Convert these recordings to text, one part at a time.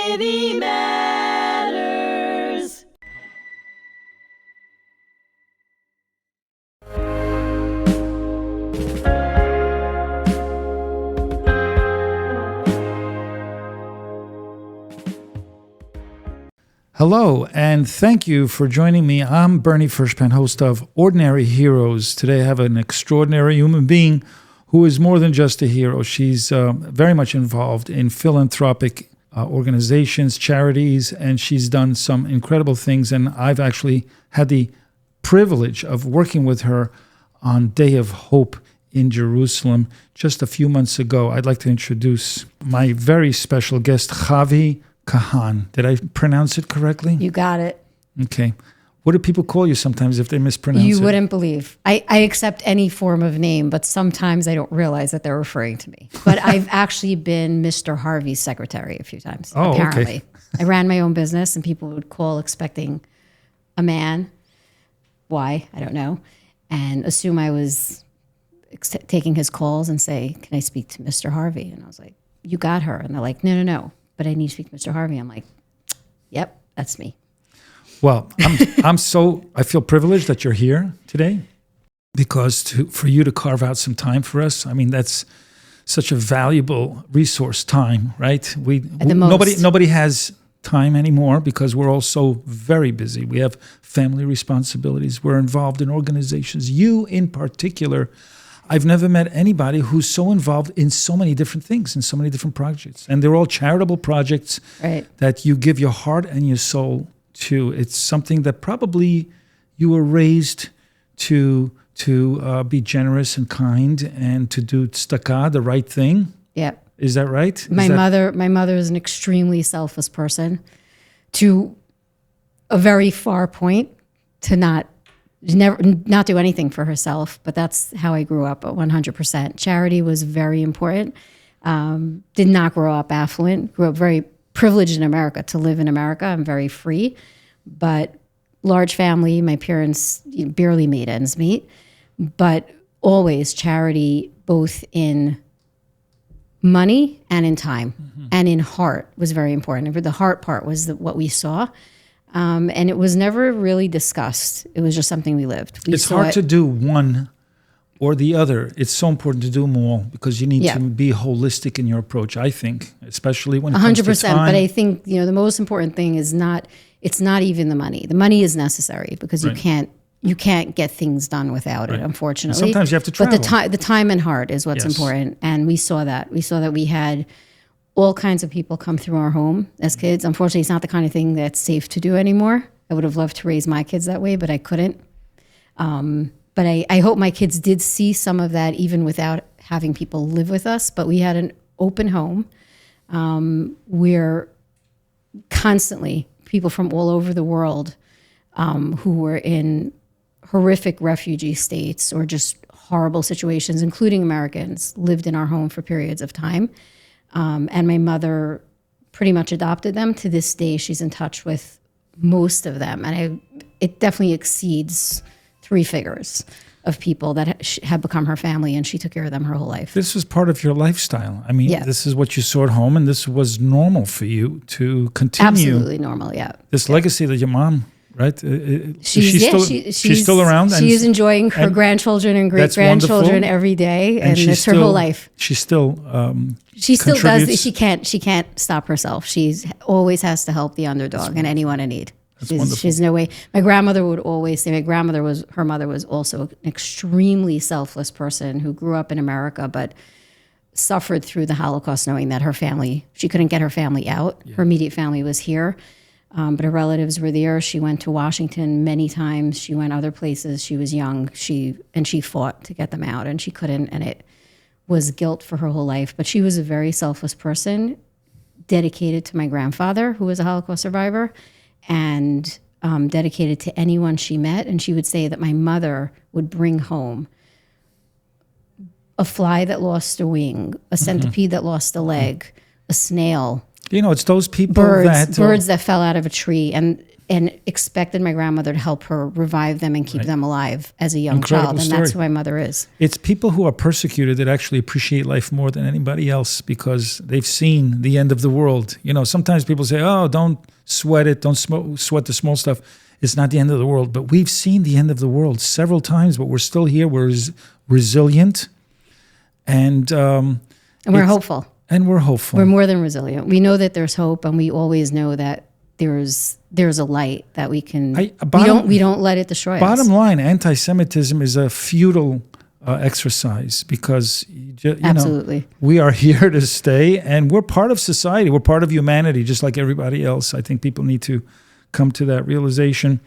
Society Matters. Hello, and thank you for joining me. I'm Bernie Furshpan, host of Ordinary Heroes. Today I have an extraordinary human being who is more than just a hero. She's very much involved in philanthropic organizations, charities, and she's done some incredible things. And I've actually had the privilege of working with her on Day of Hope in Jerusalem just a few months ago. I'd like to introduce my very special guest, Chavi Kahan. Did I pronounce it correctly? You got it. Okay. What do people call you sometimes if they mispronounce it? You wouldn't believe. I accept any form of name, but sometimes I don't realize that they're referring to me. But I've actually been Mr. Harvey's secretary a few times, apparently. Okay. I ran my own business, and people would call expecting a man. Why? I don't know. And assume I was taking his calls and say, can I speak to Mr. Harvey? And I was like, you got her. And they're like, no. But I need to speak to Mr. Harvey. I'm like, yep, that's me. Well, I feel privileged that you're here today because for you to carve out some time for us, I mean, that's such a valuable resource, time, right? Nobody has time anymore because we're all so very busy. We have family responsibilities. We're involved in organizations. You in particular, I've never met anybody who's so involved in so many different things, in so many different projects. And they're all charitable projects that you give your heart and your soul to. It's something that probably you were raised to be generous and kind and to do tzedakah, the right thing. Yeah. Is that right? My mother is an extremely selfless person, to a very far point, to not do anything for herself, but that's how I grew up at 100%. Charity was very important. Did not grow up affluent, grew up very privileged in America to live in America. I'm very free, but large family, my parents barely made ends meet, but always charity, both in money and in time and in heart was very important. The heart part was what we saw. And it was never really discussed. It was just something we lived. It's hard to do one or the other. It's so important to do them all because you need to be holistic in your approach, I think, especially when it comes to 100%. time. But I think, the most important thing is it's not even the money. The money is necessary because you can't get things done without it, unfortunately. And sometimes you have to travel. But the time and heart is what's important. And we saw that. We saw that we had all kinds of people come through our home as kids. Unfortunately, it's not the kind of thing that's safe to do anymore. I would have loved to raise my kids that way, but I couldn't. But I hope my kids did see some of that even without having people live with us. But we had an open home where constantly people from all over the world who were in horrific refugee states or just horrible situations, including Americans, lived in our home for periods of time. And my mother pretty much adopted them. To this day, she's in touch with most of them. And it definitely exceeds 3 figures of people that have become her family, and she took care of them her whole life. This was part of your lifestyle. I mean, this is what you saw at home, and this was normal for you to continue. Absolutely normal, This legacy that your mom, right? She's still around. She is enjoying her grandchildren and great-grandchildren every day, and it's her whole life. She still does. She can't stop herself. She's always has to help the underdog and anyone in need. She's no way. My grandmother would always say, her mother was also an extremely selfless person who grew up in America, but suffered through the Holocaust, knowing that she couldn't get her family out. Her immediate family was here. But her relatives were there. She went to Washington many times. She went other places. She was young. She fought to get them out, and she couldn't, and it was guilt for her whole life. But she was a very selfless person, dedicated to my grandfather, who was a Holocaust survivor, and dedicated to anyone she met. And she would say that my mother would bring home a fly that lost a wing, a centipede that lost a leg, a snail, It's those people birds that fell out of a tree and expected my grandmother to help her revive them and keep them alive as a young child. And that's who my mother is. It's people who are persecuted that actually appreciate life more than anybody else because they've seen the end of the world. Sometimes people say, oh, don't sweat it. Don't sweat the small stuff. It's not the end of the world. But we've seen the end of the world several times, but we're still here. We're resilient. And we're hopeful. And we're hopeful. We're more than resilient. We know that there's hope, and we always know that there's a light that we can. We don't let it destroy us. Bottom line, anti-Semitism is a futile exercise because absolutely we are here to stay, and we're part of society. We're part of humanity, just like everybody else. I think people need to come to that realization.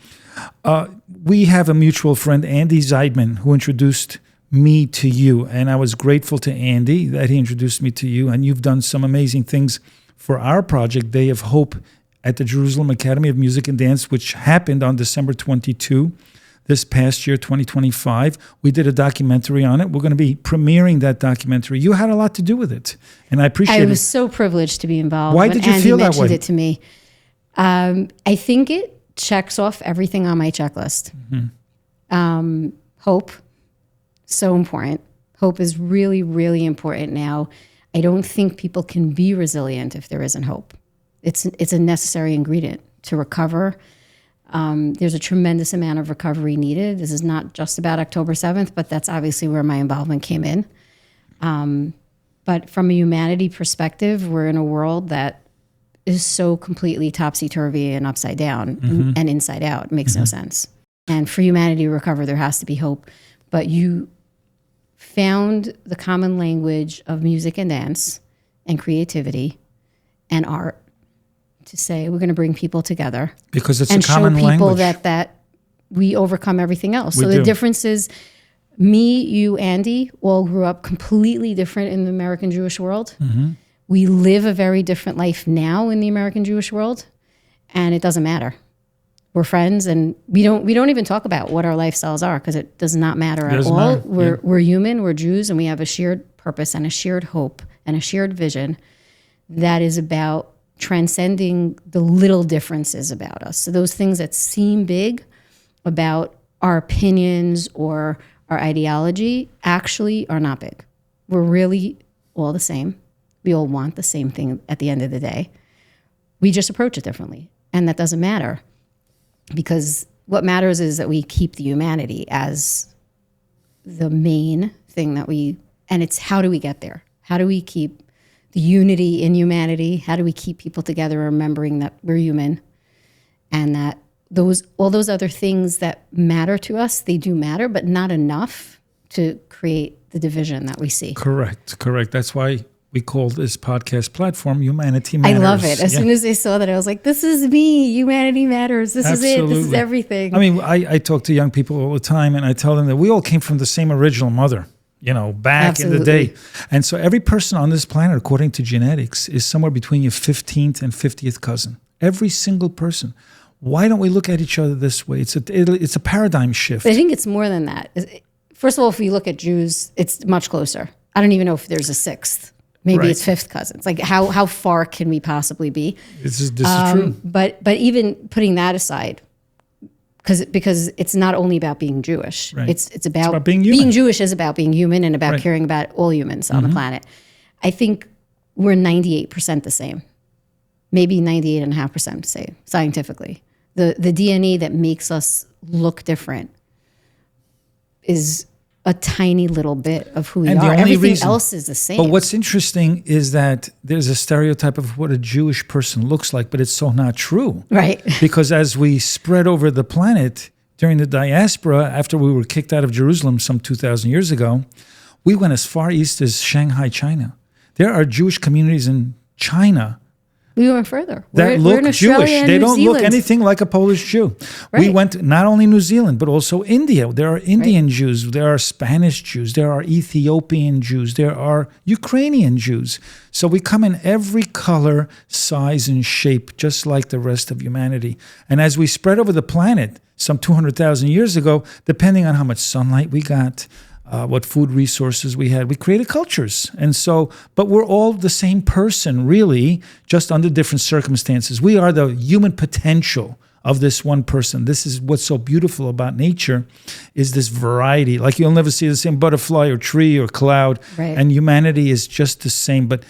We have a mutual friend, Andy Zeidman, who introduced me to you, and I was grateful to Andy that he introduced me to you, and you've done some amazing things for our project, Day of Hope, at the Jerusalem Academy of Music and Dance, which happened on December 22 this past year, 2025. We did a documentary on it. We're going to be premiering that documentary. You had a lot to do with it, and I appreciate it. I was so privileged to be involved. Why did you feel that way? Andy mentioned it to me. I think it checks off everything on my checklist. Mm-hmm. Hope, so important. Hope is really, really important now. I don't think people can be resilient if there isn't hope. It's a necessary ingredient to recover. There's a tremendous amount of recovery needed. This is not just about October 7th, but that's obviously where my involvement came in. But from a humanity perspective, we're in a world that is so completely topsy-turvy and upside down and inside out. It makes no sense. And for humanity to recover, there has to be hope. But you found the common language of music and dance and creativity and art to say we're going to bring people together because it's a common language, and show people that we overcome everything else. So the difference is me, you, Andy, all grew up completely different in the American Jewish world. Mm-hmm. We live a very different life now in the American Jewish world, and it doesn't matter. We're friends, and we don't even talk about what our lifestyles are because it does not matter at all. We're human, we're Jews, and we have a shared purpose and a shared hope and a shared vision that is about transcending the little differences about us. So those things that seem big about our opinions or our ideology actually are not big. We're really all the same. We all want the same thing at the end of the day. We just approach it differently. And that doesn't matter because what matters is that we keep the humanity as the main thing and it's how do we get there? How do we keep the unity in humanity? How do we keep people together, remembering that we're human and that all those other things that matter to us, they do matter, but not enough to create the division that we see. Correct. That's why we call this podcast platform Humanity Matters. I love it. As soon as I saw that, I was like, this is me. Humanity matters. This is it. This is everything. I mean, I talk to young people all the time, and I tell them that we all came from the same original mother. Back in the day. And so every person on this planet, according to genetics, is somewhere between your 15th and 50th cousin. Every single person. Why don't we look at each other this way? It's a paradigm shift. But I think it's more than that. First of all, if we look at Jews, it's much closer. I don't even know if there's a sixth. Maybe it's fifth cousins. Like how far can we possibly be? This is true. But even putting that aside, because it's not only about being Jewish. Right. It's about being human. Being Jewish is about being human and about caring about all humans on the planet. I think we're 98% the same, maybe 98.5% the same scientifically. The DNA that makes us look different is a tiny little bit of who we are. Everything else is the same. But what's interesting is that there's a stereotype of what a Jewish person looks like, but it's so not true. Right. Because as we spread over the planet during the diaspora, after we were kicked out of Jerusalem some 2,000 years ago, we went as far east as Shanghai, China. There are Jewish communities in China We went further. That look Jewish. They don't look anything like a Polish Jew. Right. We went not only New Zealand, but also India. There are Indian Jews. There are Spanish Jews. There are Ethiopian Jews. There are Ukrainian Jews. So we come in every color, size, and shape, just like the rest of humanity. And as we spread over the planet some 200,000 years ago, depending on how much sunlight we got, what food resources we had. We created cultures. And so, but we're all the same person, really, just under different circumstances. We are the human potential of this one person. This is what's so beautiful about nature, is this variety. Like you'll never see the same butterfly or tree or cloud. Right. And humanity is just the same. But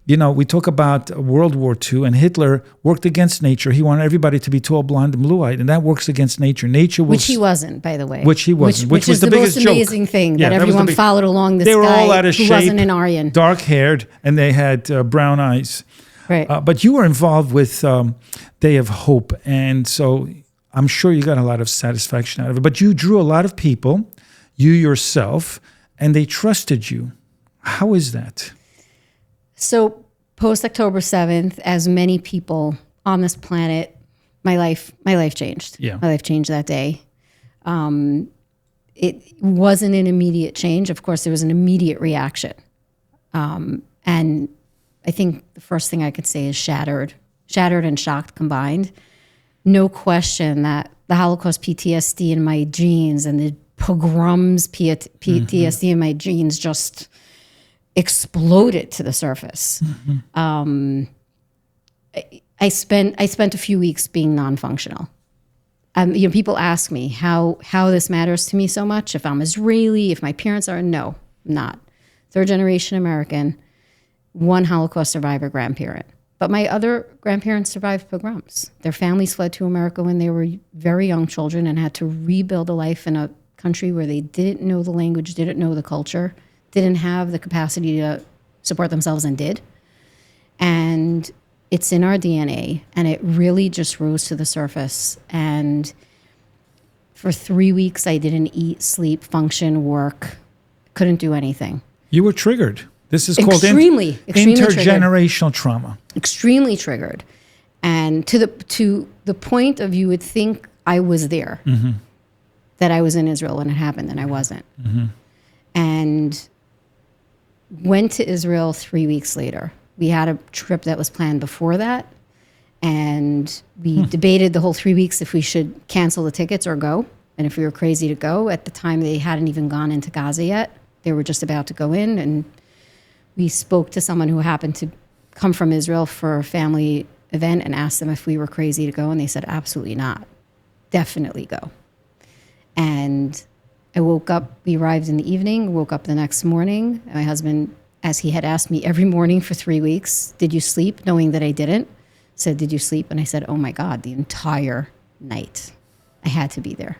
you know, we talk about World War II, and Hitler worked against nature. He wanted everybody to be tall, blonde, and blue-eyed, and that works against nature. Nature was... Which he wasn't, by the way. Which he wasn't. Which was the biggest most joke. amazing thing, Yeah, that everyone followed along this they were guy all out of who shape, wasn't an Aryan. dark-haired, and they had brown eyes. Right. But you were involved with Day of Hope, and so I'm sure you got a lot of satisfaction out of it. But you drew a lot of people, you yourself, and they trusted you. How is that? So... post October 7th, as many people on this planet, my life changed. Yeah. My life changed that day. It wasn't an immediate change. Of course, there was an immediate reaction. And I think the first thing I could say is shattered and shocked combined. No question that the Holocaust PTSD in my genes and the pogroms PTSD in my genes just exploded to the surface. I spent a few weeks being non-functional. You know, people ask me how this matters to me so much. If I'm Israeli, if my parents are, no, I'm not. Third generation American, one Holocaust survivor grandparent. But my other grandparents survived pogroms. Their families fled to America when they were very young children and had to rebuild a life in a country where they didn't know the language, didn't know the culture, didn't have the capacity to support themselves, and did. And it's in our DNA, and it really just rose to the surface. And for 3 weeks, I didn't eat, sleep, function, work, couldn't do anything. You were triggered. This is called extremely intergenerational trauma. Extremely triggered. And to the point of, you would think I was there, that I was in Israel when it happened, and I wasn't. And went to Israel 3 weeks later. We had a trip that was planned before that, and we debated the whole 3 weeks if we should cancel the tickets or go, and if we were crazy to go. At the time, they hadn't even gone into Gaza yet. They were just about to go in, and we spoke to someone who happened to come from Israel for a family event and asked them if we were crazy to go, and they said, absolutely not. Definitely go. And I woke up, we arrived in the evening, woke up the next morning. My husband, as he had asked me every morning for 3 weeks, did you sleep? Knowing that I didn't, said, did you sleep? And I said, oh my God, the entire night. I had to be there.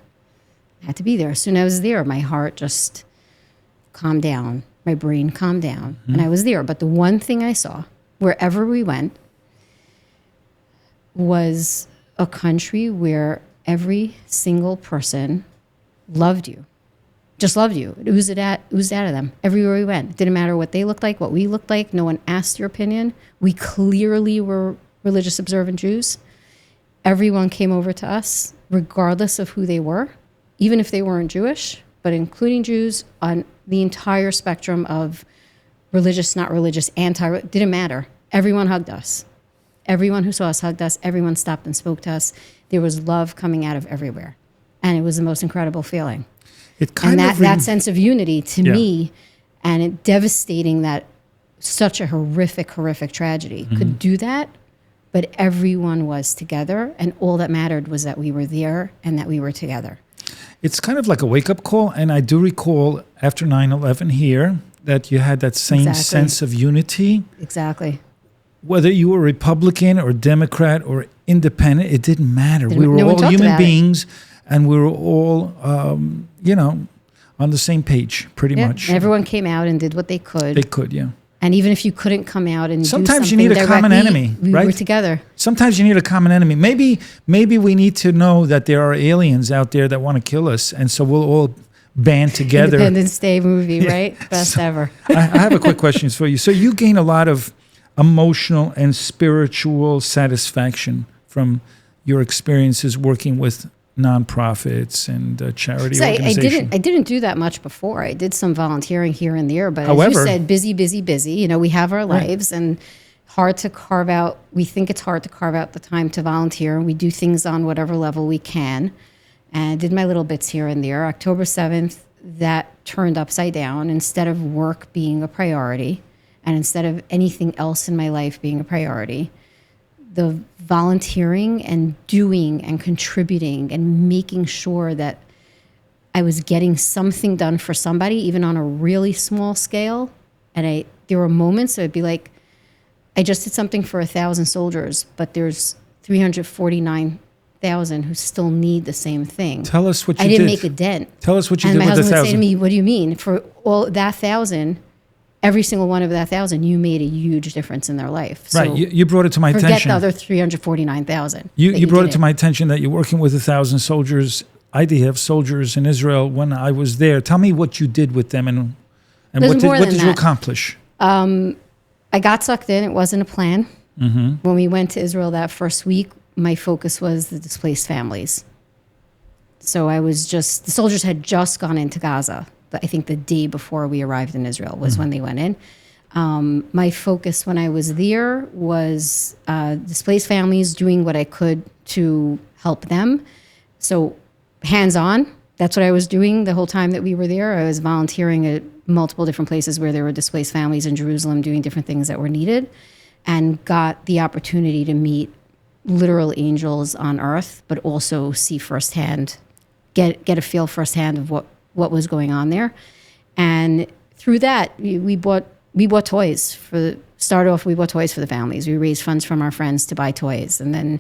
I had to be there. As soon as I was there, my heart just calmed down. My brain calmed down, and I was there. But the one thing I saw, wherever we went, was a country where every single person loved you. Just loved you. It oozed out of them everywhere we went. It didn't matter what they looked like, what we looked like. No one asked your opinion. We clearly were religious observant Jews. Everyone came over to us, regardless of who they were, even if they weren't Jewish, but including Jews on the entire spectrum of religious, not religious, didn't matter. Everyone hugged us. Everyone who saw us hugged us. Everyone stopped and spoke to us. There was love coming out of everywhere. And it was the most incredible feeling. That sense of unity to me, and it devastating that such a horrific tragedy could do that, but everyone was together, and all that mattered was that we were there and that we were together. It's kind of like a wake-up call, and I do recall after 9/11 here that you had that same sense of unity. Exactly. Whether you were Republican or Democrat or independent, it didn't matter. We were all human beings. And we were all, on the same page, pretty much. And everyone came out and did what they could. They could, yeah. And even if you couldn't come out and sometimes do something you need a common enemy, right? We were together. Sometimes you need a common enemy. Maybe we need to know that there are aliens out there that want to kill us, and so we'll all band together. Independence Day movie, right? Best ever. I have a quick question for you. So you gain a lot of emotional and spiritual satisfaction from your experiences working with nonprofits and charity organizations. I didn't do that much before. I did some volunteering here and there, but as you said, busy. You know, we have our lives, and hard to carve out. We think it's hard to carve out the time to volunteer, and we do things on whatever level we can. And I did my little bits here and there. October 7th, that turned upside down. Instead of work being a priority, and instead of anything else in my life being a priority, the volunteering and doing and contributing and making sure that I was getting something done for somebody, even on a really small scale. And there were moments that I'd be like, I just did something for 1,000 soldiers, but there's 349,000 who still need the same thing. Tell us what you did. I didn't make a dent. Tell us what you did with the 1,000. And my husband would say to me, what do you mean? For all that 1,000, every single one of that 1,000, you made a huge difference in their life. So right. You brought it to my attention. Forget the other 349,000. You brought it to my attention that you're working with 1,000 soldiers, IDF soldiers in Israel when I was there. Tell me what you did with them and what did you accomplish? I got sucked in. It wasn't a plan. Mm-hmm. When we went to Israel that first week, my focus was the displaced families. So the soldiers had just gone into Gaza. I think the day before we arrived in Israel was when they went in. My focus when I was there was displaced families, doing what I could to help them. So hands-on, that's what I was doing the whole time that we were there. I was volunteering at multiple different places where there were displaced families in Jerusalem, doing different things that were needed, and got the opportunity to meet literal angels on earth, but also see firsthand, get a feel firsthand of what was going on there. And through that, we bought toys. Started off, we bought toys for the families. We raised funds from our friends to buy toys. And then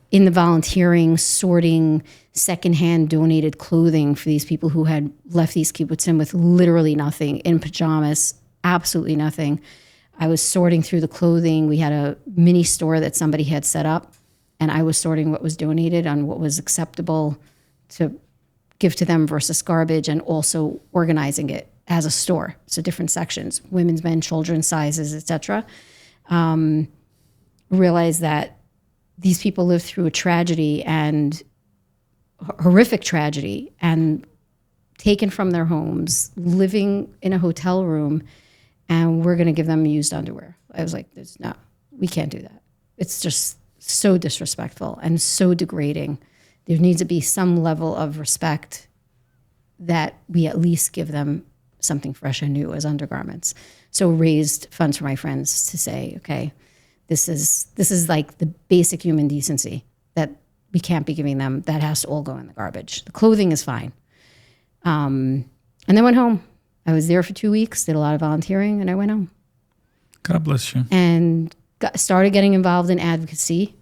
in the volunteering, sorting secondhand donated clothing for these people who had left these kibbutzim with literally nothing, in pajamas, absolutely nothing. I was sorting through the clothing. We had a mini store that somebody had set up, and I was sorting what was donated on what was acceptable to give to them versus garbage, and also organizing it as a store. So different sections, women's, men, children's sizes, etc. Realized that these people lived through a tragedy, and horrific tragedy, and taken from their homes, living in a hotel room, and we're going to give them used underwear. I was like, we can't do that. It's just so disrespectful and so degrading. There needs to be some level of respect that we at least give them something fresh and new as undergarments. So raised funds for my friends to say, okay, this is like the basic human decency that we can't be giving them. That has to all go in the garbage. The clothing is fine. And then went home. I was there for 2 weeks, did a lot of volunteering, and I went home. God bless you. And started getting involved in advocacy.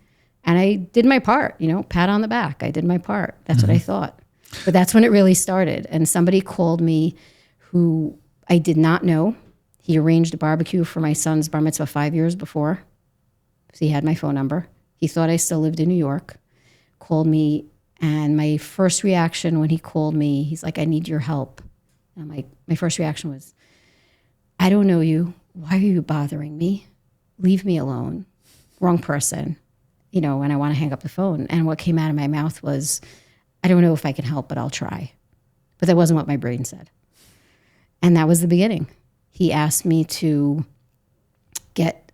And I did my part, pat on the back. I did my part. That's what I thought. But that's when it really started. And somebody called me who I did not know. He arranged a barbecue for my son's bar mitzvah 5 years before. So he had my phone number. He thought I still lived in New York. Called me. And my first reaction when he called me, he's like, I need your help. And my first reaction was, I don't know you. Why are you bothering me? Leave me alone. Wrong person. And I want to hang up the phone. And what came out of my mouth was, I don't know if I can help, but I'll try. But that wasn't what my brain said. And that was the beginning. He asked me to get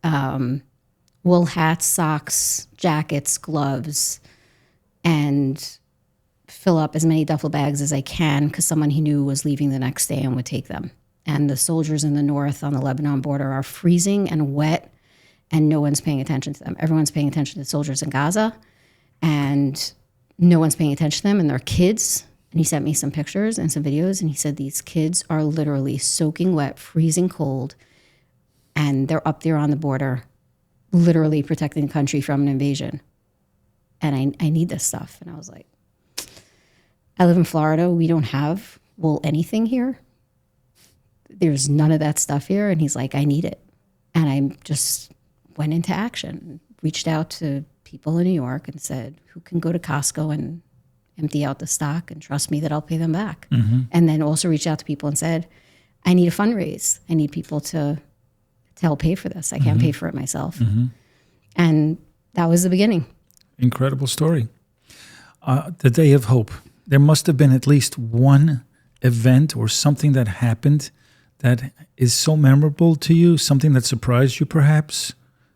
wool hats, socks, jackets, gloves, and fill up as many duffel bags as I can because someone he knew was leaving the next day and would take them. And the soldiers in the north on the Lebanon border are freezing and wet, and no one's paying attention to them. Everyone's paying attention to the soldiers in Gaza, and no one's paying attention to them and their kids. And he sent me some pictures and some videos, and he said these kids are literally soaking wet, freezing cold, and they're up there on the border, literally protecting the country from an invasion. And I need this stuff. And I was like, I live in Florida. We don't have wool anything here. There's none of that stuff here. And he's like, I need it. And I just went into action, reached out to people in New York and said, who can go to Costco and empty out the stock and trust me that I'll pay them back. Mm-hmm. And then also reached out to people and said, I need a fundraise. I need people to help pay for this. I can't pay for it myself. Mm-hmm. And that was the beginning. Incredible story. The Day of Hope. There must have been at least one event or something that happened that is so memorable to you, something that surprised you perhaps.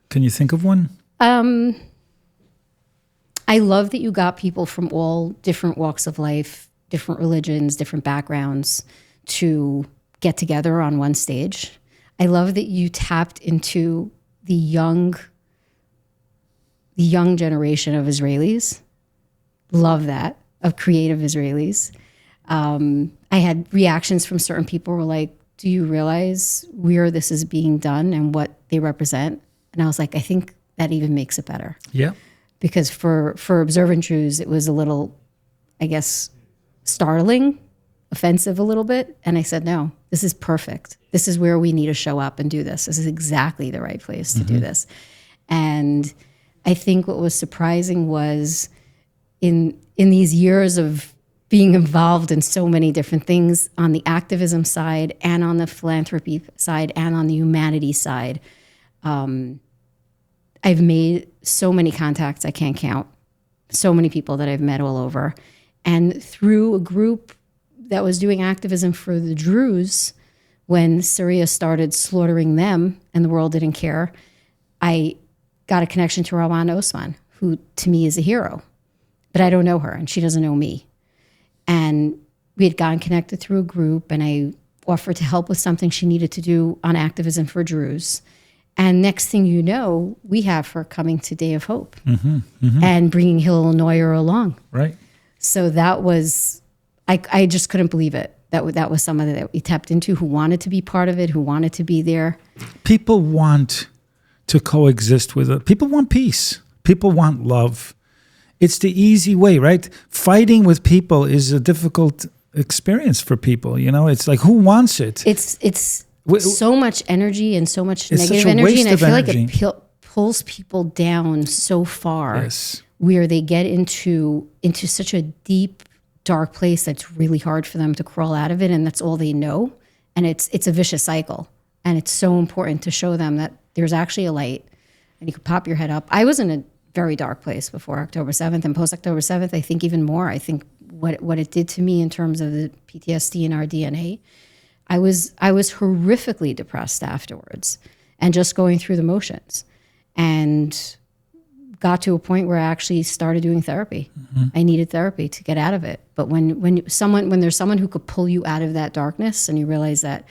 Can you think of one? I love that you got people from all different walks of life different religions, different backgrounds to get together on one stage. I love that you tapped into the young generation of Israelis. Love that, of creative Israelis. I had reactions from certain people who were like, do you realize where this is being done and what they represent? And I was like, I think that even makes it better. Yeah. Because for observant Jews, it was a little, I guess, startling, offensive a little bit. And I said, no, this is perfect. This is where we need to show up and do this. This is exactly the right place to do this. And I think what was surprising was in these years of being involved in so many different things on the activism side and on the philanthropy side and on the humanity side, I've made so many contacts I can't count, so many people that I've met all over. And through a group that was doing activism for the Druze, when Syria started slaughtering them and the world didn't care, I got a connection to Rawan Osman, who to me is a hero. But I don't know her and she doesn't know me. And we had gotten connected through a group and I offered to help with something she needed to do on activism for Druze. And next thing you know, we have her coming to Day of Hope and bringing Hillel Neuer along. Right. So that was, I just couldn't believe it. That was someone that we tapped into who wanted to be part of it, who wanted to be there. People want to coexist with it. People want peace. People want love. It's the easy way, right? Fighting with people is a difficult experience for people. You know, it's like, who wants it? It's so much energy and so much negative such a energy. waste And I of feel energy. like it pulls people down so far Yes. where they get into such a deep, dark place that's really hard for them to crawl out of it. And that's all they know. And it's a vicious cycle. And it's so important to show them that there's actually a light and you can pop your head up. I was in a very dark place before October 7th and post October 7th. I think even more. I think what it did to me in terms of the PTSD in our DNA, I was horrifically depressed afterwards and just going through the motions and got to a point where I actually started doing therapy. I needed therapy to get out of it. But when there's someone who could pull you out of that darkness and you realize that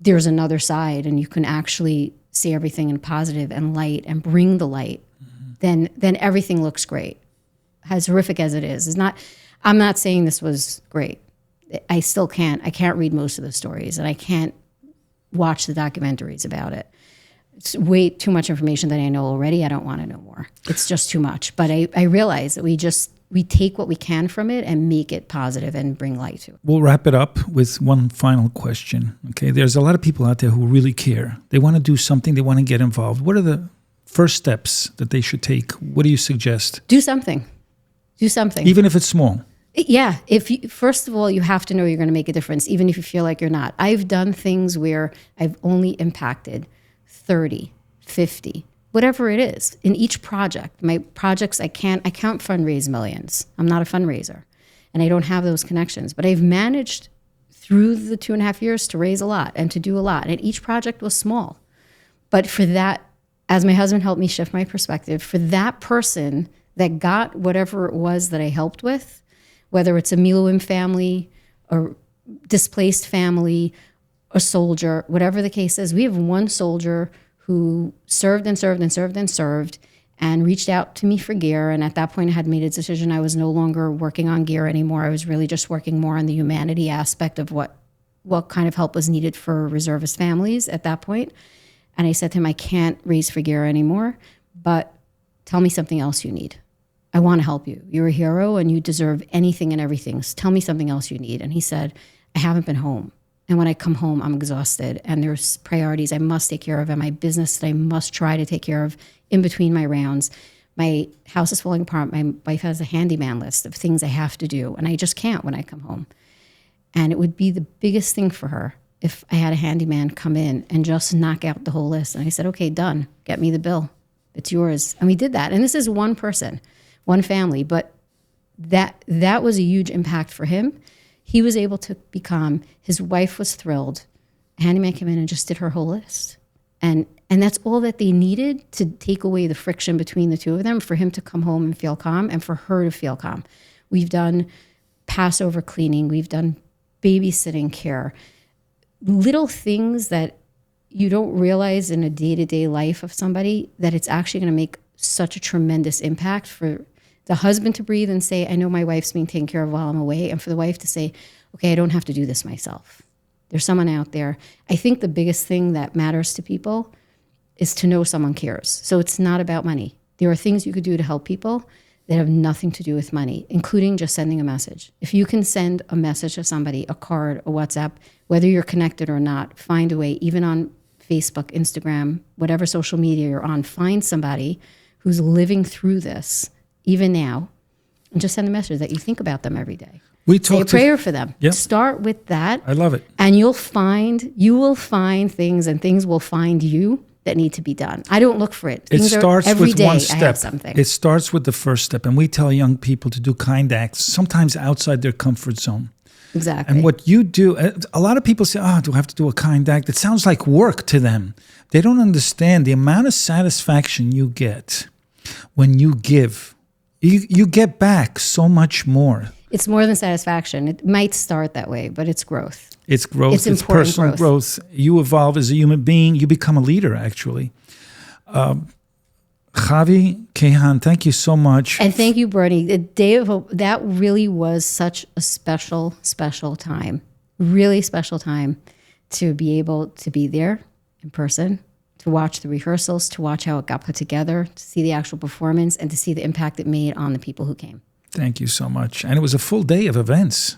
there's another side and you can actually see everything in positive and light and bring the light, then everything looks great. As horrific as it is. I'm not saying this was great. I can't read most of the stories and I can't watch the documentaries about it. It's way too much information that I know already. I don't want to know more. It's just too much. But I realize that we take what we can from it and make it positive and bring light to it. We'll wrap it up with one final question. Okay, there's a lot of people out there who really care. They want to do something. They want to get involved. What are the first steps that they should take? What do you suggest? Do something. Do something. Even if it's small. Yeah. First of all, you have to know you're going to make a difference, even if you feel like you're not. I've done things where I've only impacted 30, 50, whatever it is in each project. My projects, I can't fundraise millions. I'm not a fundraiser and I don't have those connections, but I've managed through the 2.5 years to raise a lot and to do a lot. And each project was small. But for that, as my husband helped me shift my perspective, for that person that got whatever it was that I helped with, whether it's a Miluim family or displaced family, a soldier, whatever the case is. We have one soldier who served and served and served and served and reached out to me for gear. And at that point, I had made a decision. I was no longer working on gear anymore. I was really just working more on the humanity aspect of what kind of help was needed for reservist families at that point. And I said to him, I can't raise for gear anymore, but tell me something else you need. I want to help you. You're a hero and you deserve anything and everything. So tell me something else you need. And he said, I haven't been home. And when I come home, I'm exhausted and there's priorities I must take care of and my business that I must try to take care of in between my rounds. My house is falling apart. My wife has a handyman list of things I have to do and I just can't when I come home. And it would be the biggest thing for her if I had a handyman come in and just knock out the whole list. And I said, okay, done. Get me the bill. It's yours. And we did that. And this is one person, one family, but that was a huge impact for him. He was able to be calm. His wife was thrilled. A handyman came in and just did her whole list. And that's all that they needed to take away the friction between the two of them, for him to come home and feel calm and for her to feel calm. We've done Passover cleaning. We've done babysitting care. Little things that you don't realize in a day-to-day life of somebody that it's actually going to make such a tremendous impact for the husband to breathe and say, I know my wife's being taken care of while I'm away, and for the wife to say, okay, I don't have to do this myself. There's someone out there. I think the biggest thing that matters to people is to know someone cares. So it's not about money. There are things you could do to help people that have nothing to do with money, including just sending a message. If you can send a message to somebody, a card, a WhatsApp, whether you're connected or not, find a way, even on Facebook, Instagram, whatever social media you're on, find somebody who's living through this, even now, and just send a message that you think about them every day. Say a prayer for them. Yep. Start with that. I love it. And you will find things, and things will find you that need to be done. I don't look for it. It starts with one step. I have something. It starts with the first step. And we tell young people to do kind acts, sometimes outside their comfort zone. Exactly. And what you do, a lot of people say, do I have to do a kind act? It sounds like work to them. They don't understand the amount of satisfaction you get when you give. You get back so much more. It's more than satisfaction. It might start that way, but it's growth. It's growth. It's personal growth. You evolve as a human being. You become a leader, actually. Chavi Kahan, thank you so much. And thank you, Bernie. The Day of Hope, that really was such a special, special time. Really special time to be able to be there in person, to watch the rehearsals, to watch how it got put together, to see the actual performance, and to see the impact it made on the people who came. Thank you so much. And it was a full day of events,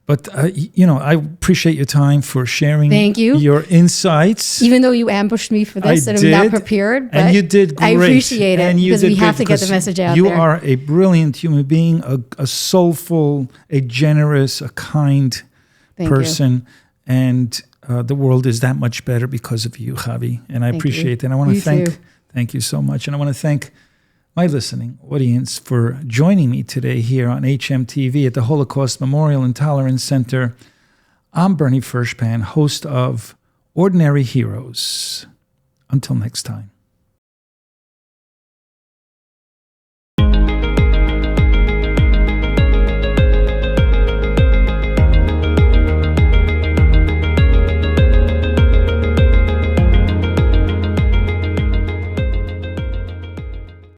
But, I appreciate your time for sharing Thank you. Your insights. Even though you ambushed me for this and I'm not prepared. But and you did great. I appreciate it because we have to get the message out there. You are a brilliant human being, a soulful, a generous, a kind person. And the world is that much better because of you, Chavi. And I appreciate that. And I want to thank you so much. And I want to thank my listening audience for joining me today here on hmTV at the Holocaust Memorial and Tolerance Center. I'm Bernie Furshpan, host of Ordinary Heroes. Until next time.